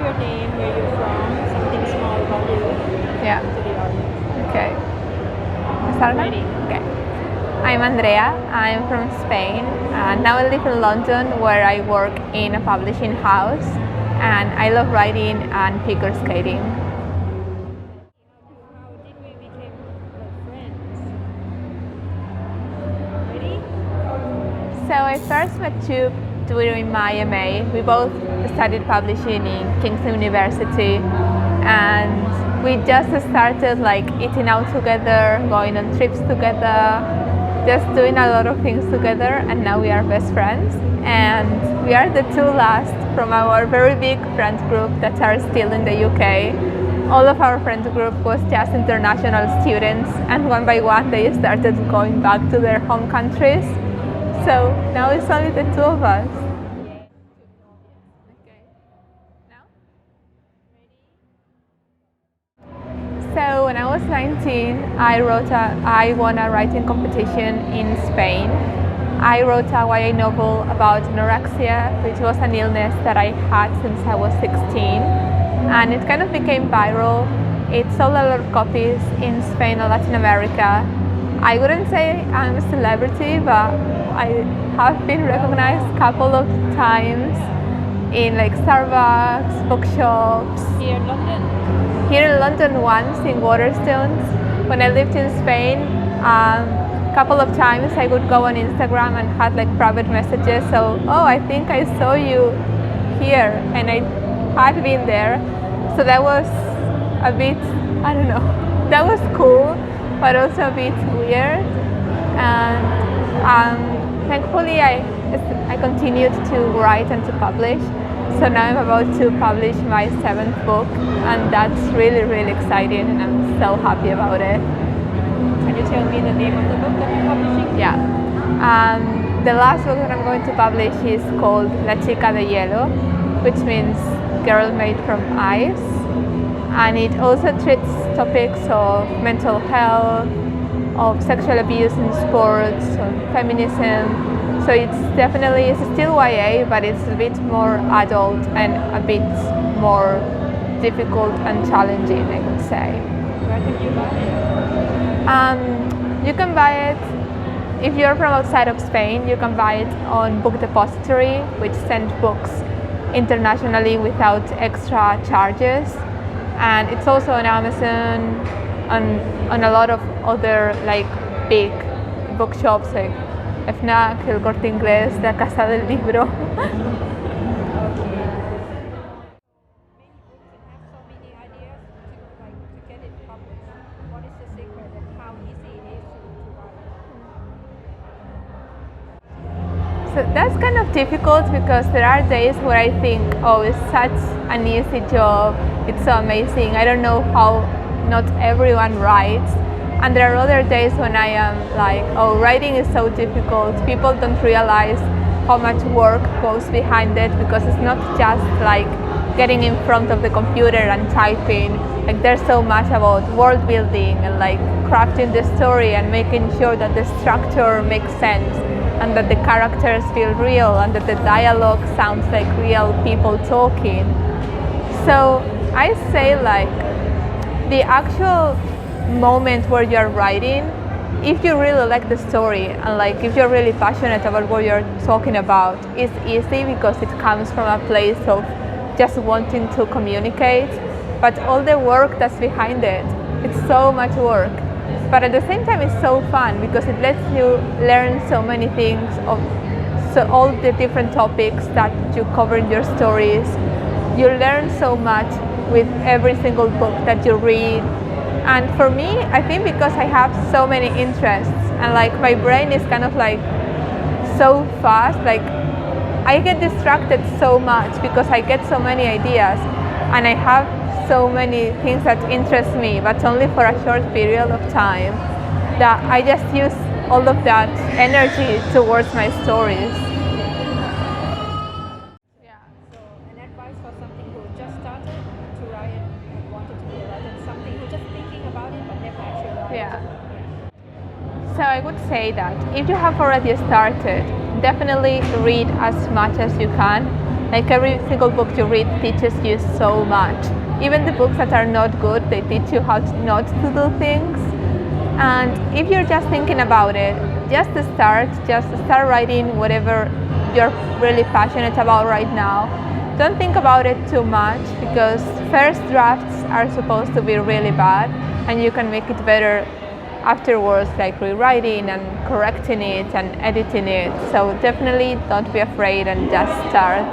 your name, where you're from, something small about you Yeah. to the audience. Okay. Start now? Ready. Okay. I'm Andrea. I'm from Spain. Now I live in London, where I work in a publishing house, and I love writing and figure skating. How did we become friends? Ready? So I first met you during my MA. We both studied publishing in Kingston University, and we just started like eating out together, going on trips together, just doing a lot of things together, and now we are best friends. And we are the two last from our very big friend group that are still in the UK. All of our friend group was just international students, and one by one they started going back to their home countries. So now it's only the two of us. So when I was 19, I won a writing competition in Spain. I wrote a YA novel about anorexia, which was an illness that I had since I was 16. And it kind of became viral. It sold a lot of copies in Spain and Latin America. I wouldn't say I'm a celebrity, but I have been recognized a couple of times in like Starbucks, bookshops. Here in London. Here in London once, in Waterstones. When I lived in Spain, a couple of times I would go on Instagram and had like private messages. So, oh, I think I saw you here, and I had been there. So that was a bit, I don't know, that was cool, but also a bit weird. And thankfully I continued to write and to publish. So now I'm about to publish my 7th book, and that's really, really exciting, and I'm so happy about it. Can you tell me the name of the book that you're publishing? Yeah. The last book that I'm going to publish is called La Chica de Hielo, which means girl made from ice. And it also treats topics of mental health, of sexual abuse in sports, of feminism. So it's still YA, but it's a bit more adult and a bit more difficult and challenging, I would say. Where can you buy it? You can buy it, if you're from outside of Spain, you can buy it on Book Depository, which send books internationally without extra charges. And it's also on Amazon, on a lot of other like big bookshops like FNAC, El Corte Inglés, La Casa del Libro. Many books and have so many ideas to get it published. What is the secret and how easy it is to write? So that's kind of difficult because there are days where I think, oh, it's such an easy job, it's so amazing. I don't know how not everyone writes. And there are other days when I am like, oh, writing is so difficult. People don't realize how much work goes behind it, because it's not just like getting in front of the computer and typing. Like there's so much about world building and like crafting the story and making sure that the structure makes sense and that the characters feel real and that the dialogue sounds like real people talking. So I say like the actual moment where you're writing, if you really like the story and like if you're really passionate about what you're talking about, it's easy because it comes from a place of just wanting to communicate. But all the work that's behind it, it's so much work. But at the same time, it's so fun because it lets you learn so many things of all the different topics that you cover in your stories. You learn so much with every single book that you read. And for me, I think because I have so many interests and like my brain is kind of like so fast, like I get distracted so much because I get so many ideas and I have so many things that interest me, but only for a short period of time, that I just use all of that energy towards my stories. Yeah. So an advice for something who just started to write and wanted to be a writer, and something who just thinking about it but never actually write. Yeah. So I would say that if you have already started, definitely read as much as you can. Like every single book you read teaches you so much. Even the books that are not good, they teach you how to not to do things. And if you're just thinking about it, just start writing whatever you're really passionate about right now. Don't think about it too much, because first drafts are supposed to be really bad, and you can make it better afterwards, like rewriting and correcting it and editing it. So definitely don't be afraid and just start.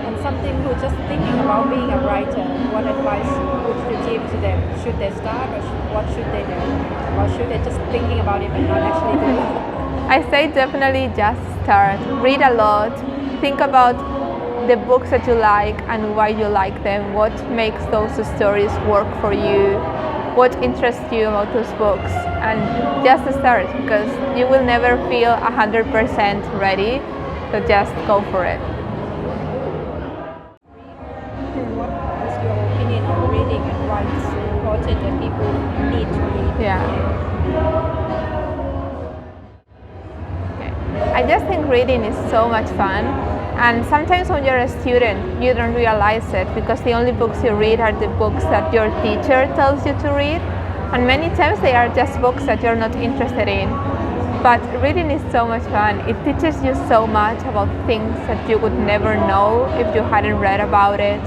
And something who's just thinking about being a writer, what advice would you give to them? Should they start, or what should they do? Or should they just thinking about it but not actually do it? I say definitely just start. Read a lot. Think about the books that you like and why you like them. What makes those stories work for you? What interests you about those books? And just start, because you will never feel 100% ready. So just go for it. What is your opinion on reading and why it's important that people need to read? Yeah. Okay. I just think reading is so much fun, and sometimes when you're a student you don't realize it, because the only books you read are the books that your teacher tells you to read, and many times they are just books that you're not interested in. But reading is so much fun. It teaches you so much about things that you would never know if you hadn't read about it.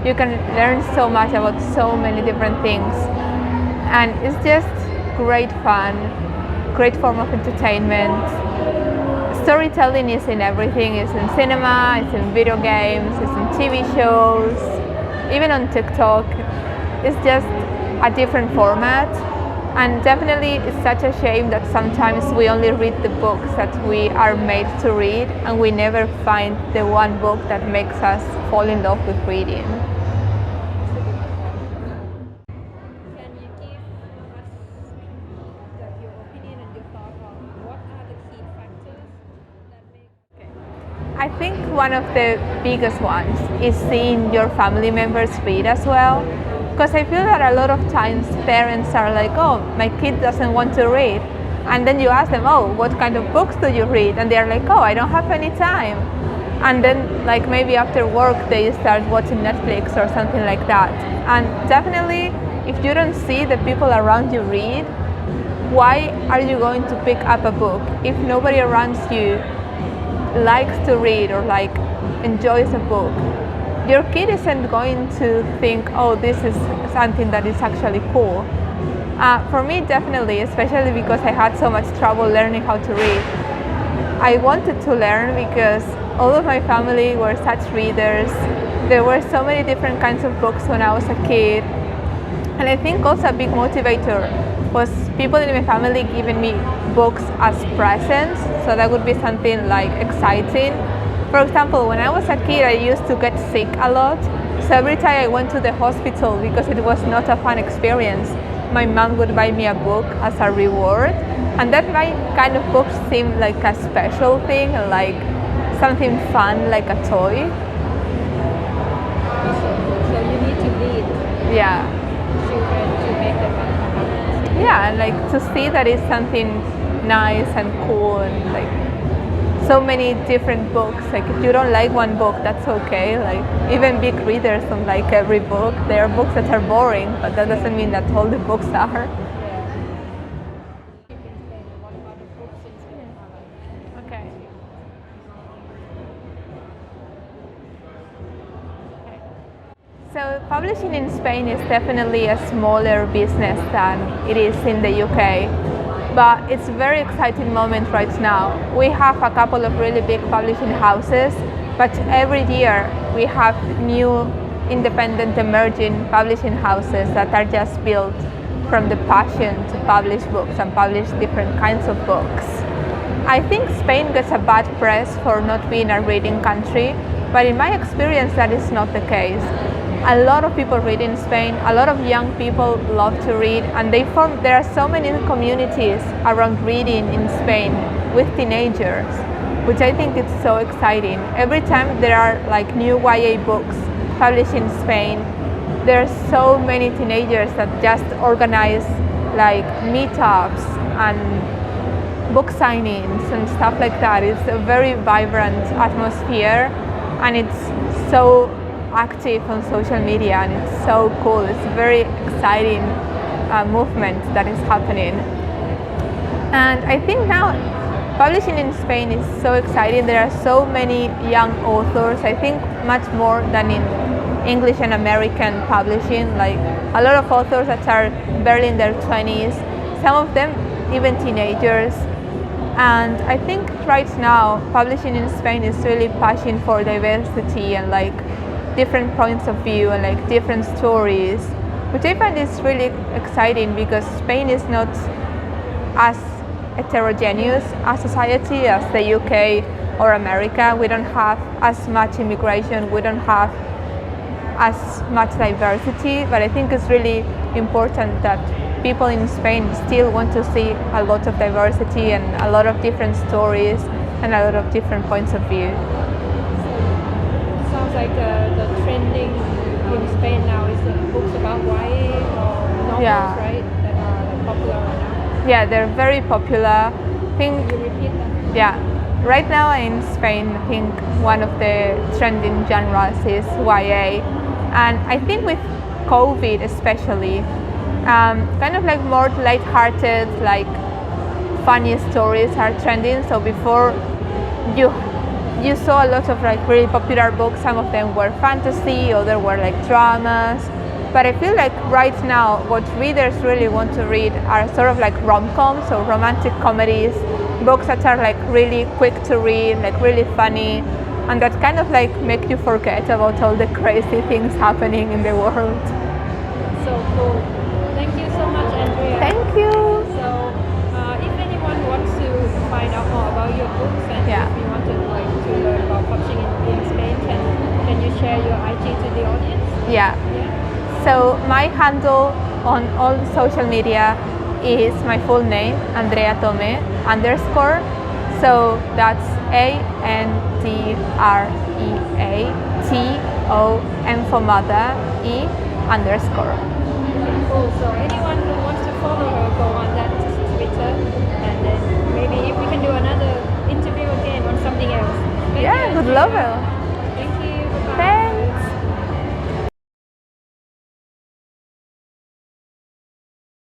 You can learn so much about so many different things, and it's just great fun, great form of entertainment. Storytelling is in everything. It's in cinema, it's in video games, it's in TV shows, even on TikTok. It's just a different format, and definitely it's such a shame that sometimes we only read the books that we are made to read, and we never find the one book that makes us fall in love with reading. Can you give us your opinion and your thought on what are the key factors that make... I think one of the biggest ones is seeing your family members read as well. Because I feel that a lot of times parents are like, oh, my kid doesn't want to read. And then you ask them, oh, what kind of books do you read? And they're like, oh, I don't have any time. And then like maybe after work they start watching Netflix or something like that. And definitely if you don't see the people around you read, why are you going to pick up a book? If nobody around you likes to read or like enjoys a book, your kid isn't going to think, oh, this is something that is actually cool. For me, definitely, especially because I had so much trouble learning how to read. I wanted to learn because all of my family were such readers. There were so many different kinds of books when I was a kid. And I think also a big motivator was people in my family giving me books as presents, so that would be something like exciting. For example, when I was a kid, I used to get sick a lot. So every time I went to the hospital, because it was not a fun experience, my mom would buy me a book as a reward. And that might kind of books seem like a special thing, like something fun, like a toy. So you need to read Yeah. children to make them happy. Yeah, and like to see that it's something nice and cool, and like so many different books. Like if you don't like one book, that's okay. Like even big readers don't like every book. There are books that are boring, but that doesn't mean that all the books are. What about the books in Spain? Okay. So publishing in Spain is definitely a smaller business than it is in the UK. But it's a very exciting moment right now. We have a couple of really big publishing houses, but every year we have new independent emerging publishing houses that are just built from the passion to publish books and publish different kinds of books. I think Spain gets a bad press for not being a reading country, but in my experience that is not the case. A lot of people read in Spain, a lot of young people love to read, and there are so many communities around reading in Spain with teenagers, which I think is so exciting. Every time there are like new YA books published in Spain, there are so many teenagers that just organize like meetups and book signings and stuff like that. It's a very vibrant atmosphere. and it's so active on social media, and it's so cool. It's a very exciting movement that is happening. And I think now publishing in Spain is so exciting. There are so many young authors, I think much more than in English and American publishing, like a lot of authors that are barely in their 20s, some of them even teenagers. And I think right now publishing in Spain is really pushing for diversity and like different points of view and like different stories, which I find is really exciting because Spain is not as heterogeneous a society as the UK or America. We don't have as much immigration, we don't have as much diversity, but I think it's really important that people in Spain still want to see a lot of diversity and a lot of different stories and a lot of different points of view. Sounds like the trending in Spain now is the books about YA or novels, Yeah. right? That are like popular right now. Yeah, they're very popular. I think, Can you repeat that? yeah, right now in Spain, I think one of the trending genres is YA, and I think with COVID especially, kind of like more light-hearted, like funny stories are trending. So before you saw a lot of like really popular books. Some of them were fantasy, others were like dramas. But I feel like right now what readers really want to read are sort of like rom-coms or romantic comedies, books that are like really quick to read, like really funny, and that kind of like make you forget about all the crazy things happening in the world. So cool. Thank you so much, Andrea. Thank you. So, if anyone wants to find out more about your books and Yeah. if you want to learn about publishing in Spain, can you share your IG to the audience? Yeah. Yeah. So my handle on all social media is my full name, Andrea Tome _ So that's ANDREATOM for mother E _. Okay, cool. So anyone who wants to follow her, go on that Twitter, and then maybe if we can do another interview again on something else. Thank Yeah, you, good Andrea. love.